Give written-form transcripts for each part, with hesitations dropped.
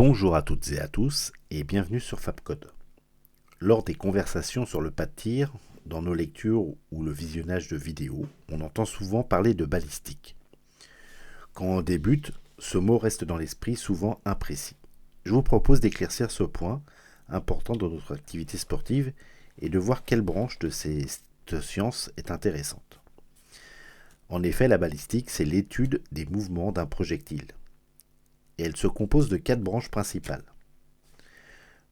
Bonjour à toutes et à tous et bienvenue sur Fabcode. Lors des conversations sur le pas de tir, dans nos lectures ou le visionnage de vidéos, on entend souvent parler de balistique. Quand on débute, ce mot reste dans l'esprit souvent imprécis. Je vous propose d'éclaircir ce point important dans notre activité sportive et de voir quelle branche de cette science est intéressante. En effet, la balistique, c'est l'étude des mouvements d'un projectile. Et elle se compose de 4 branches principales.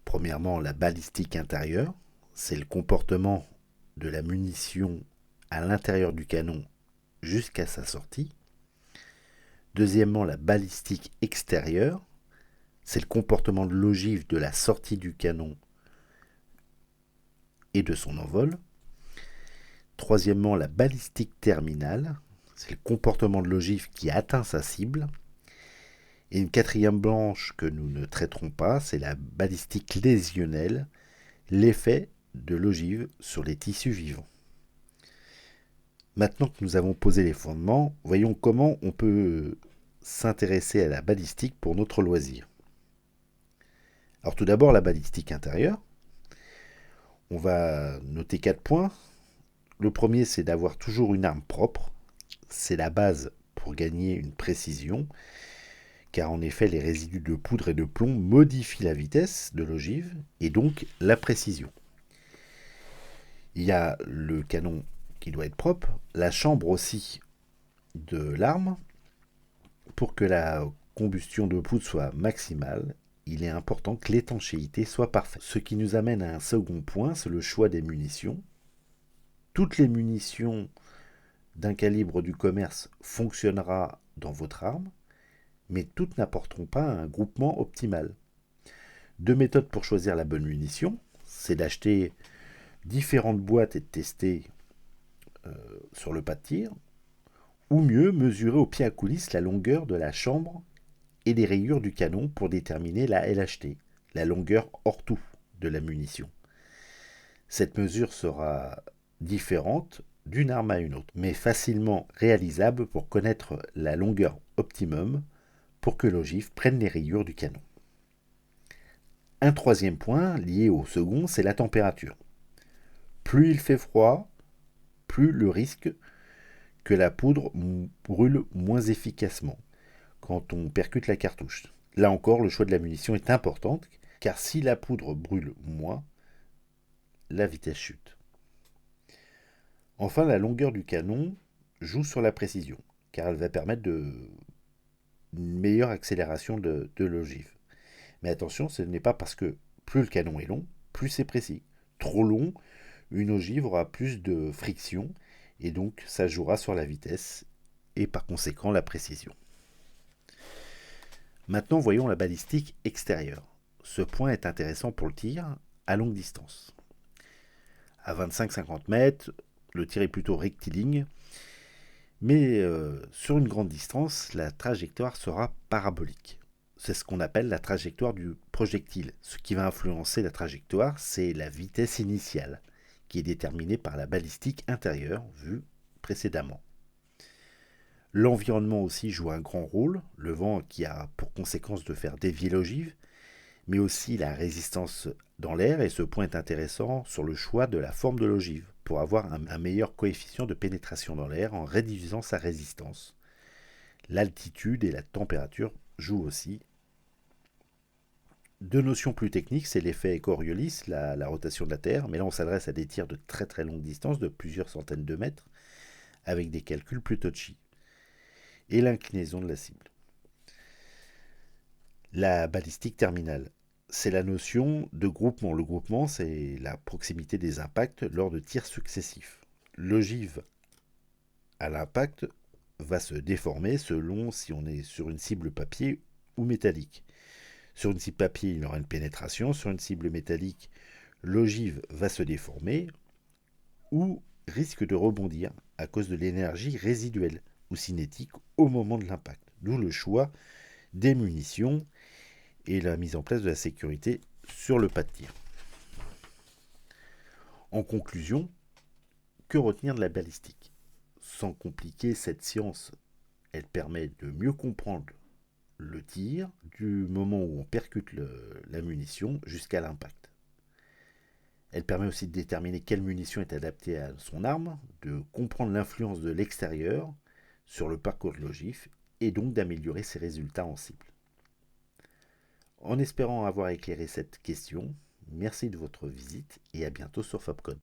Premièrement, la balistique intérieure, c'est le comportement de la munition à l'intérieur du canon jusqu'à sa sortie. Deuxièmement, la balistique extérieure, c'est le comportement de l'ogive de la sortie du canon et de son envol. Troisièmement, la balistique terminale, c'est le comportement de l'ogive qui atteint sa cible. Et une quatrième branche que nous ne traiterons pas, c'est la balistique lésionnelle, l'effet de l'ogive sur les tissus vivants. Maintenant que nous avons posé les fondements, voyons comment on peut s'intéresser à la balistique pour notre loisir. Alors tout d'abord la balistique intérieure. On va noter 4 points. Le premier, c'est d'avoir toujours une arme propre. C'est la base pour gagner une précision, car en effet les résidus de poudre et de plomb modifient la vitesse de l'ogive et donc la précision. Il y a le canon qui doit être propre, la chambre aussi de l'arme. Pour que la combustion de poudre soit maximale, il est important que l'étanchéité soit parfaite. Ce qui nous amène à un second point, c'est le choix des munitions. Toutes les munitions d'un calibre du commerce fonctionnera dans votre arme, mais toutes n'apporteront pas un groupement optimal. 2 méthodes pour choisir la bonne munition, c'est d'acheter différentes boîtes et de tester sur le pas de tir, ou mieux mesurer au pied à coulisse la longueur de la chambre et des rayures du canon pour déterminer la LHT, la longueur hors tout de la munition. Cette mesure sera différente d'une arme à une autre, mais facilement réalisable pour connaître la longueur optimum pour que l'ogive prenne les rayures du canon. Un troisième point lié au second, c'est la température. Plus il fait froid, plus le risque que la poudre brûle moins efficacement quand on percute la cartouche. Là encore, le choix de la munition est important, car si la poudre brûle moins, la vitesse chute. Enfin, la longueur du canon joue sur la précision, car elle va permettre une meilleure accélération de l'ogive. Mais attention, ce n'est pas parce que plus le canon est long, plus c'est précis. Trop long, une ogive aura plus de friction, et donc ça jouera sur la vitesse, et par conséquent la précision. Maintenant, voyons la balistique extérieure. Ce point est intéressant pour le tir à longue distance. À 25-50 mètres, le tir est plutôt rectiligne, mais sur une grande distance, la trajectoire sera parabolique. C'est ce qu'on appelle la trajectoire du projectile. Ce qui va influencer la trajectoire, c'est la vitesse initiale, qui est déterminée par la balistique intérieure, vue précédemment. L'environnement aussi joue un grand rôle, le vent qui a pour conséquence de faire dévier l'ogive, mais aussi la résistance dans l'air, et ce point est intéressant sur le choix de la forme de l'ogive, pour avoir un meilleur coefficient de pénétration dans l'air en réduisant sa résistance. L'altitude et la température jouent aussi. 2 notions plus techniques, c'est l'effet Coriolis, la rotation de la Terre, mais là on s'adresse à des tirs de très très longue distance, de plusieurs centaines de mètres, avec des calculs plus touchy, et l'inclinaison de la cible. La balistique terminale, c'est la notion de groupement. Le groupement, c'est la proximité des impacts lors de tirs successifs. L'ogive à l'impact va se déformer selon si on est sur une cible papier ou métallique. Sur une cible papier, il y aura une pénétration. Sur une cible métallique, l'ogive va se déformer ou risque de rebondir à cause de l'énergie résiduelle ou cinétique au moment de l'impact. D'où le choix des munitions et la mise en place de la sécurité sur le pas de tir. En conclusion, que retenir de la balistique ? Sans compliquer cette science, elle permet de mieux comprendre le tir, du moment où on percute la munition jusqu'à l'impact. Elle permet aussi de déterminer quelle munition est adaptée à son arme, de comprendre l'influence de l'extérieur sur le parcours de l'ogive et donc d'améliorer ses résultats en cible. En espérant avoir éclairé cette question, merci de votre visite et à bientôt sur Fabcon.